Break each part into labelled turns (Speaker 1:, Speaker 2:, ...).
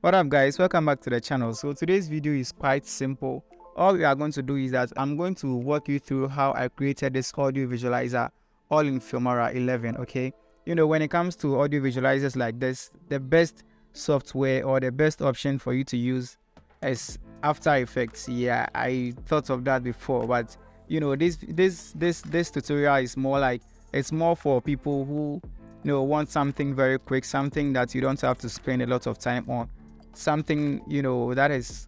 Speaker 1: What up guys, welcome back to the channel. So today's video is quite simple. All we are going to do is that I'm going to walk you through how I created this audio visualizer all in Filmora 11. Okay, when it comes to audio visualizers like this, the best software or the best option for you to use is After Effects. Yeah, I thought of that before, but this tutorial is more like, it's more for people who want something very quick, something that you don't have to spend a lot of time on, something that is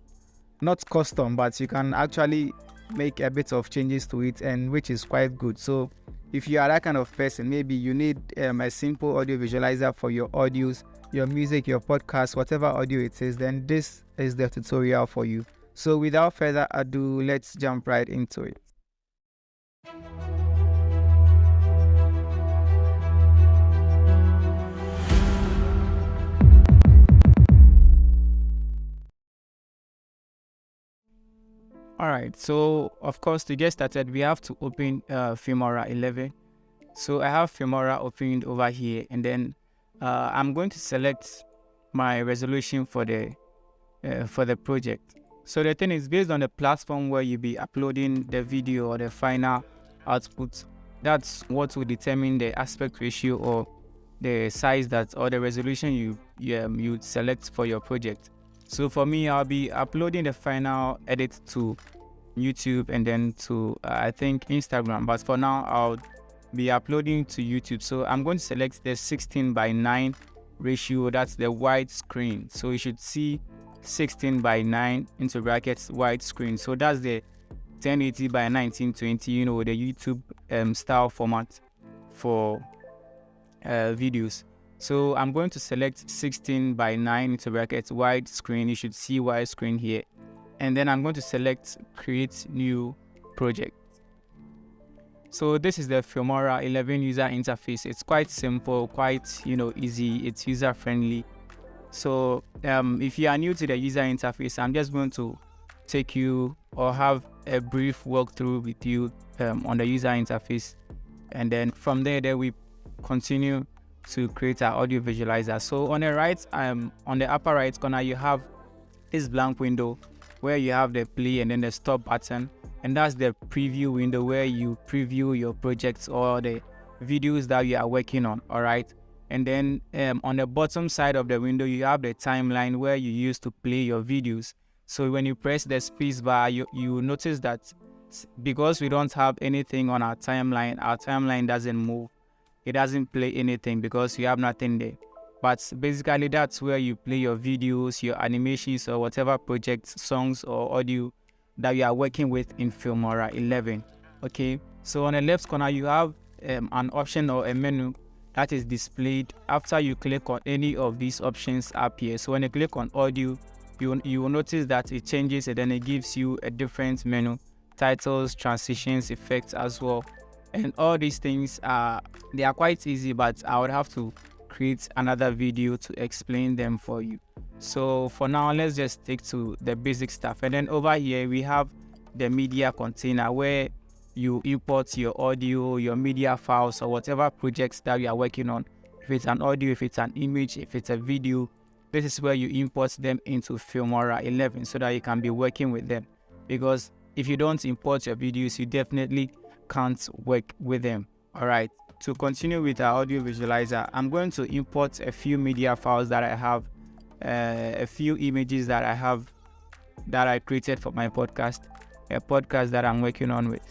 Speaker 1: not custom, but you can actually make a bit of changes to it, and which is quite good. So if you are that kind of person, maybe you need a simple audio visualizer for your audios, your music, your podcast, whatever audio it is, then this is the tutorial for you. So without further ado, let's jump right into it. Alright, so of course, to get started, we have to open Filmora 11. So I have Filmora opened over here, and then I'm going to select my resolution for the project. So the thing is, based on the platform where you'll be uploading the video or the final output, that's what will determine the aspect ratio or the size that, or the resolution you select for your project. So for me, I'll be uploading the final edit to YouTube and then to I think Instagram, but for now I'll be uploading to YouTube. So I'm going to select the 16:9 ratio. That's the widescreen. So you should see 16:9 into brackets widescreen. So that's the 1080 by 1920, the YouTube style format for videos. So I'm going to select 16:9 into brackets widescreen. You should see widescreen here, and then I'm going to select create new project. So this is the Filmora 11 user interface. It's quite simple, quite easy. It's user friendly. So if you are new to the user interface, I'm just going to take you or have a brief walkthrough with you on the user interface, and then from there we continue to create our audio visualizer. So on the right, on the upper right corner, you have this blank window where you have the play and then the stop button, and that's the preview window where you preview your projects or the videos that you are working on. All right, and then on the bottom side of the window, you have the timeline where you use to play your videos. So when you press the space bar, you notice that because we don't have anything on our timeline doesn't move. It doesn't play anything because you have nothing there. But basically, that's where you play your videos, your animations, or whatever projects, songs, or audio that you are working with in Filmora 11. Okay, so on the left corner, you have an option or a menu that is displayed after you click on any of these options up here. So when you click on audio, you will notice that it changes, and then it gives you a different menu: titles, transitions, effects as well. And all these things they are quite easy, but I would have to create another video to explain them for you. So for now, let's just stick to the basic stuff. And then over here we have the media container where you import your audio, your media files, or whatever projects that you are working on. If it's an audio, if it's an image, if it's a video, this is where you import them into Filmora 11 so that you can be working with them. Because if you don't import your videos, you definitely can't work with them. All right, to continue with our audio visualizer, I'm going to import a few media files that I have, a few images that I have that I created for my podcast, a podcast that I'm working on with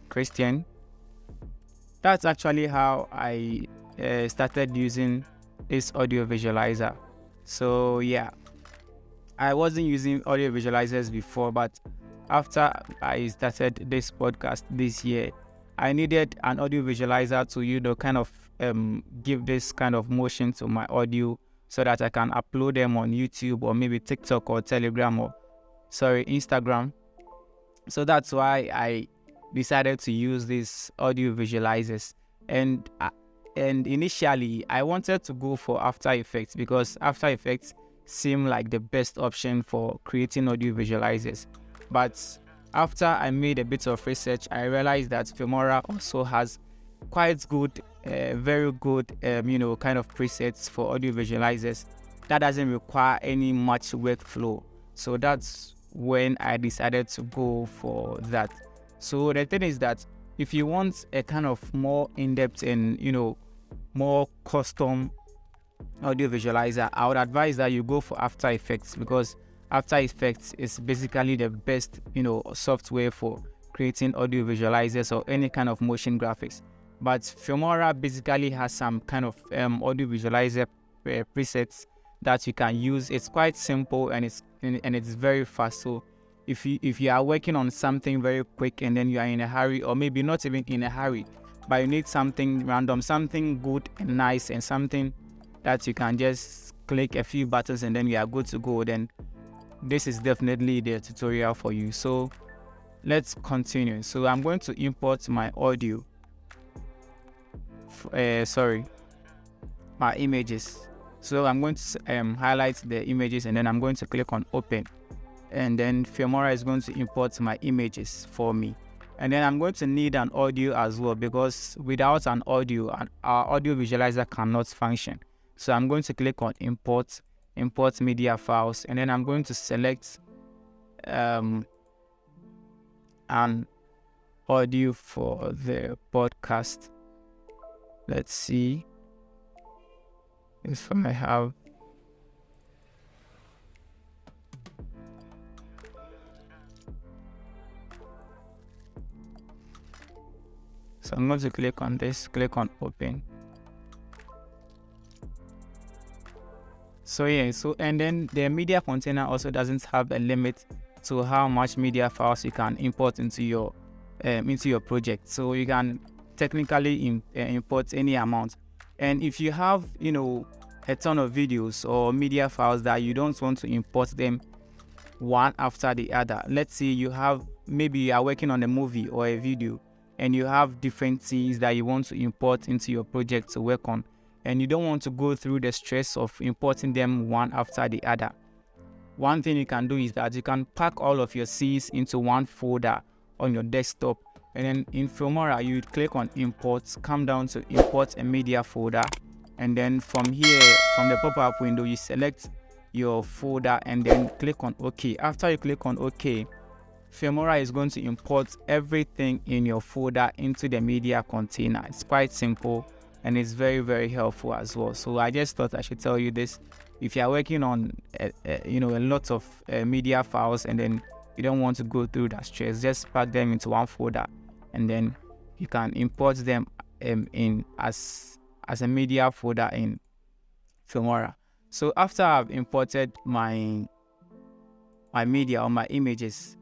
Speaker 1: Christian. That's actually how I started using this audio visualizer. So yeah, I wasn't using audio visualizers before, but after I started this podcast this year, I needed an audio visualizer to kind of give this kind of motion to my audio so that I can upload them on YouTube or maybe TikTok or Telegram or Instagram. So that's why I decided to use these audio visualizers. And initially I wanted to go for After Effects because After Effects seemed like the best option for creating audio visualizers. But after I made a bit of research, I realized that Filmora also has quite good, very good, kind of presets for audio visualizers that doesn't require any much workflow. So that's when I decided to go for that. So the thing is that if you want a kind of more in-depth and more custom audio visualizer, I would advise that you go for After Effects, because After Effects is basically the best software for creating audio visualizers or any kind of motion graphics. But Filmora basically has some kind of audio visualizer presets that you can use. It's quite simple and it's very fast. So if you are working on something very quick and then you are in a hurry, or maybe not even in a hurry, but you need something random, something good and nice, and something that you can just click a few buttons and then you are good to go, then this is definitely the tutorial for you. So let's continue. So I'm going to import my audio, my images. So I'm going to highlight the images and then I'm going to click on open, and then Filmora is going to import my images for me. And then I'm going to need an audio as well, because without an audio, our audio visualizer cannot function. So I'm going to click on import media files, and then I'm going to select an audio for the podcast. Let's see if I have. So I'm going to click on this, click on open. So and then the media container also doesn't have a limit to how much media files you can import into your project. So you can technically import any amount. And if you have a ton of videos or media files that you don't want to import them one after the other, let's say maybe you are working on a movie or a video and you have different scenes that you want to import into your project to work on, and you don't want to go through the stress of importing them one after the other, one thing you can do is that you can pack all of your scenes into one folder on your desktop, and then in Filmora you click on import, come down to import a media folder, and then from here, from the pop-up window, you select your folder and then click on OK. After you click on OK, Filmora is going to import everything in your folder into the media container. It's quite simple and it's very, very helpful as well. So I just thought I should tell you this. If you are working on a lot of media files and then you don't want to go through that stress, just pack them into one folder and then you can import them in as a media folder in Filmora. So after I've imported my media or my images,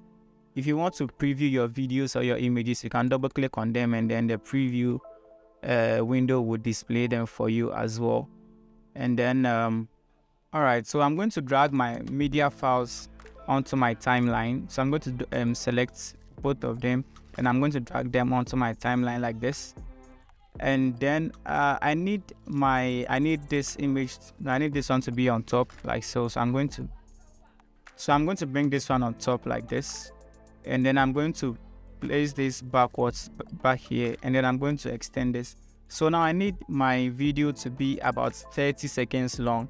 Speaker 1: if you want to preview your videos or your images, you can double click on them and then the preview window would display them for you as well. And then all right, so I'm going to drag my media files onto my timeline. So I'm going to select both of them and I'm going to drag them onto my timeline like this. And then I need this image, I need this one to be on top like so. So I'm going to bring this one on top like this, and then I'm going to place this back here, and then I'm going to extend this. So now I need my video to be about 30 seconds long.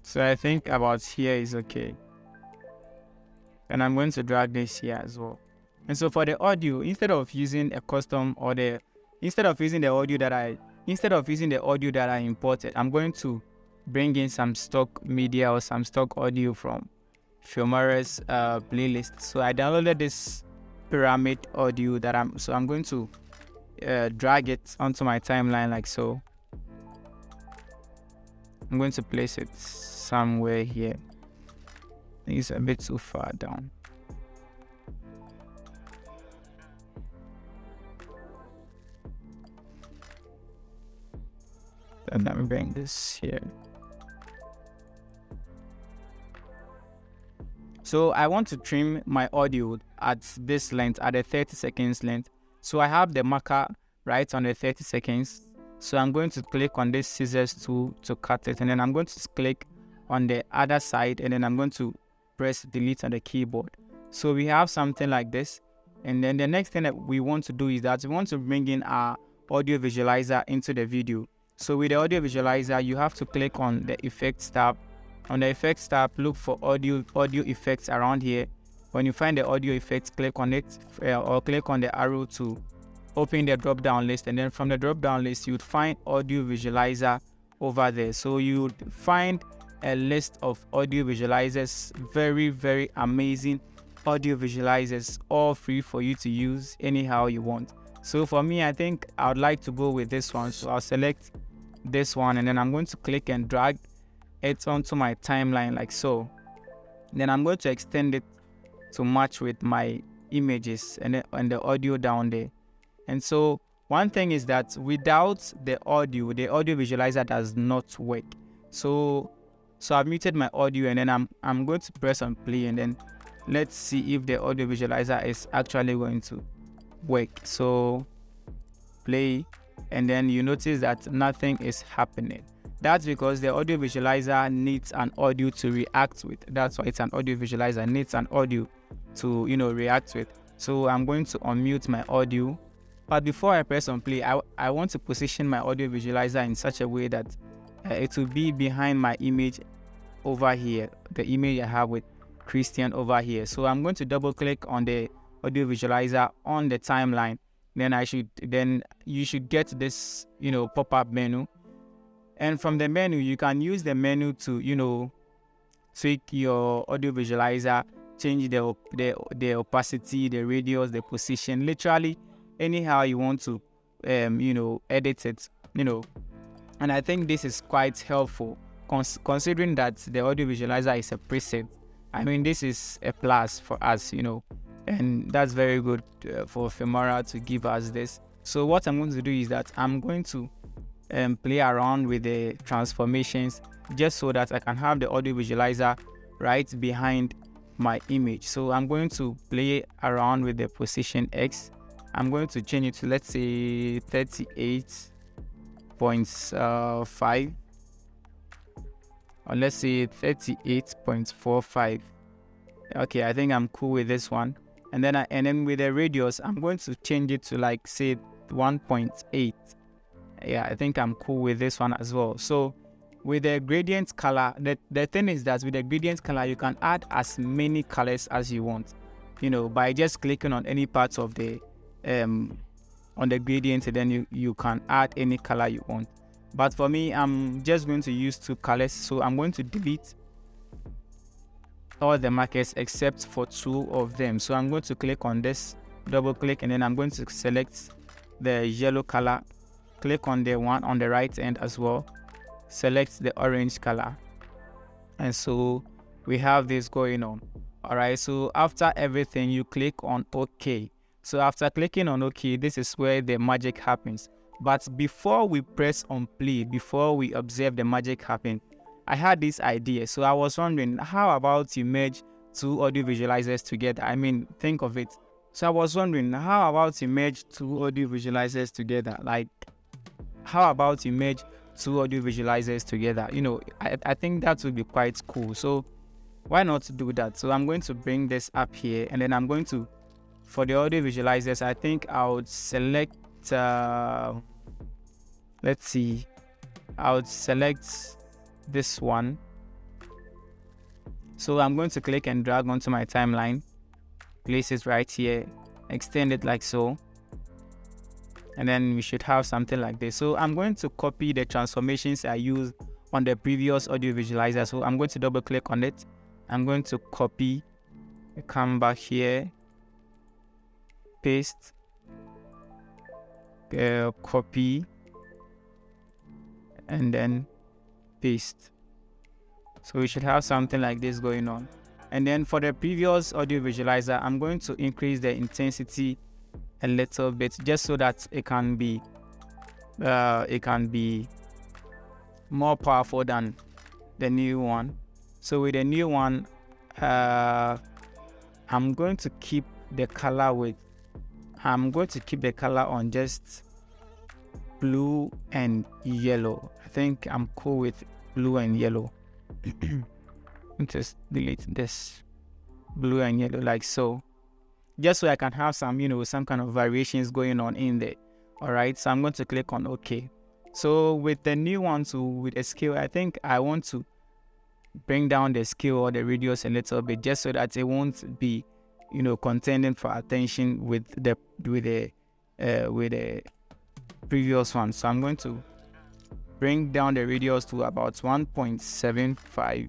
Speaker 1: So I think about here is okay, and I'm going to drag this here as well. And so for the audio, instead of using the audio that I imported, I'm going to bring in some stock media or some stock audio from Filmora's playlist. So I downloaded this pyramid audio I'm going to drag it onto my timeline like so. I'm going to place it somewhere here. I think it's a bit too far down. And let me bring this here. So I want to trim my audio at this length, at the 30 seconds length. So I have the marker right on the 30 seconds. So I'm going to click on this scissors tool to cut it, and then I'm going to click on the other side, and then I'm going to press delete on the keyboard. So we have something like this. And then the next thing that we want to do is that we want to bring in our audio visualizer into the video. So with the audio visualizer, you have to click on the effects tab. On the effects tab, look for audio effects around here. When you find the audio effects, click on it, or click on the arrow to open the drop down list, and then from the drop down list you'd find audio visualizer over there. So you'd find a list of audio visualizers, very amazing audio visualizers, all free for you to use anyhow you want. So for me, I think I would like to go with this one, so I'll select this one, and then I'm going to click and drag it onto my timeline like so. Then I'm going to extend it to match with my images and the audio down there. And so one thing is that without the audio visualizer does not work. So I've muted my audio, and then I'm going to press on play, and then let's see if the audio visualizer is actually going to work. So play, and then you notice that nothing is happening. That's because the audio visualizer needs an audio to react with. That's why it's an audio visualizer. It needs an audio to react with. So I'm going to unmute my audio, but before I press on play, I want to position my audio visualizer in such a way that it will be behind my image over here, the image I have with Christian over here. So I'm going to double click on the audio visualizer on the timeline. Then you should get this pop-up menu, and from the menu you can use the menu to tweak your audio visualizer, change the opacity, the radius, the position, literally anyhow you want to edit it, and I think this is quite helpful considering that the audio visualizer is a preset. I mean, this is a plus for us, and that's very good for Filmora to give us this. So what I'm going to do is that I'm going to play around with the transformations just so that I can have the audio visualizer right behind my image. So I'm going to play around with the position X. I'm going to change it to, let's say, 38.5, or let's say 38.45. Okay, I think I'm cool with this one. And then with the radius, I'm going to change it to, like, say 1.8. Yeah, I think I'm cool with this one as well. So with the gradient color, the thing is that with the gradient color, you can add as many colors as you want, by just clicking on any parts of the on the gradient, and then you can add any color you want. But for me, I'm just going to use 2 colors, so I'm going to delete all the markers except for 2 of them. So I'm going to click on this, double click, and then I'm going to select the yellow color, click on the one on the right end as well, select the orange color, and so we have this going on. All right, so after everything, you click on OK. So after clicking on OK, this is where the magic happens. But before we press on play, before we observe the magic happen, I had this idea. So I was wondering, how about you merge 2 audio visualizers together? I mean, think of it. So I was wondering, how about you merge 2 audio visualizers together? Like, how about you merge 2 audio visualizers together? I think that would be quite cool. So why not do that? So I'm going to bring this up here, and then I'm going to, for the audio visualizers, I think I would select, let's see, I would select this one. So I'm going to click and drag onto my timeline, place it right here, extend it like so, and then we should have something like this. So I'm going to copy the transformations I used on the previous audio visualizer. So I'm going to double click on it. I'm going to copy, come back here, paste, copy, and then paste. So we should have something like this going on. And then for the previous audio visualizer, I'm going to increase the intensity a little bit just so that it can be more powerful than the new one. So with the new one, I'm going to keep the color on just blue and yellow. I think I'm cool with blue and yellow. Just delete this blue and yellow like so, just so I can have some some kind of variations going on in there. All right, so I'm going to click on OK. So with the new one with a scale, I think I want to bring down the scale or the radius a little bit, just so that it won't be, contending for attention with the previous one. So I'm going to bring down the radius to about 1.75.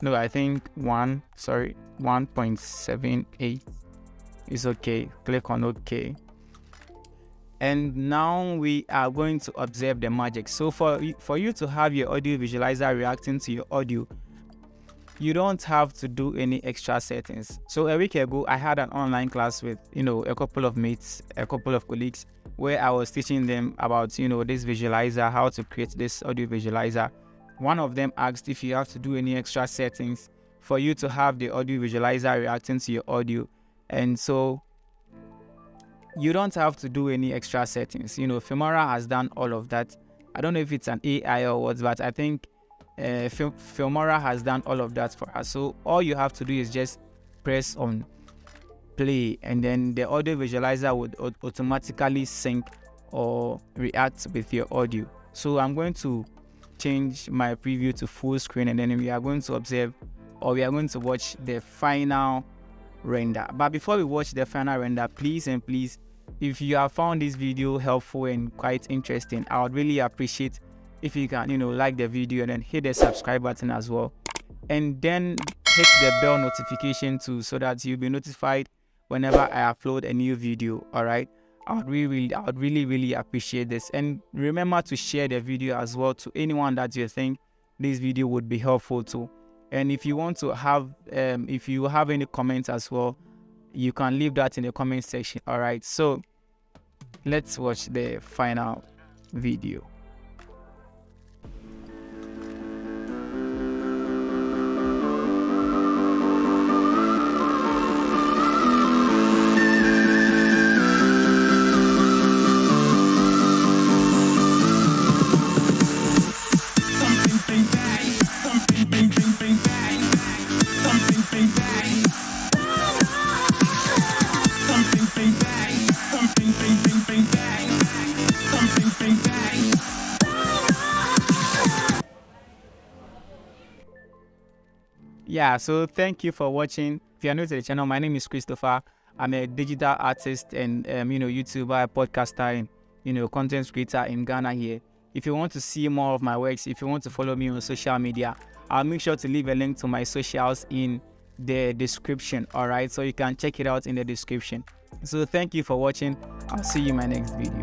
Speaker 1: No, I think 1.78 is okay. Click on OK. And now we are going to observe the magic. So for you to have your audio visualizer reacting to your audio, you don't have to do any extra settings. So a week ago, I had an online class with, a couple of mates, a couple of colleagues, where I was teaching them about, this visualizer, how to create this audio visualizer. One of them asked if you have to do any extra settings for you to have the audio visualizer reacting to your audio. And so you don't have to do any extra settings. Filmora has done all of that. I don't know if it's an AI or what, but I think Filmora has done all of that for us. So all you have to do is just press on play, and then the audio visualizer would automatically sync or react with your audio. So I'm going to change my preview to full screen, and then we are going to observe, or we are going to watch the final render. But before we watch the final render, please, if you have found this video helpful and quite interesting, I would really appreciate if you can like the video and then hit the subscribe button as well, and then hit the bell notification too, so that you'll be notified whenever I upload a new video. All right, I would really appreciate this. And remember to share the video as well to anyone that you think this video would be helpful to. And if you want to have if you have any comments as well, you can leave that in the comment section. All right, so let's watch the final video. Yeah, so thank you for watching. If you are new to the channel, my name is Christopher. I'm a digital artist and YouTuber, podcaster, and content creator in Ghana here. If you want to see more of my works, if you want to follow me on social media, I'll make sure to leave a link to my socials in the description. All right, so you can check it out in the description. So thank you for watching. I'll see you in my next video.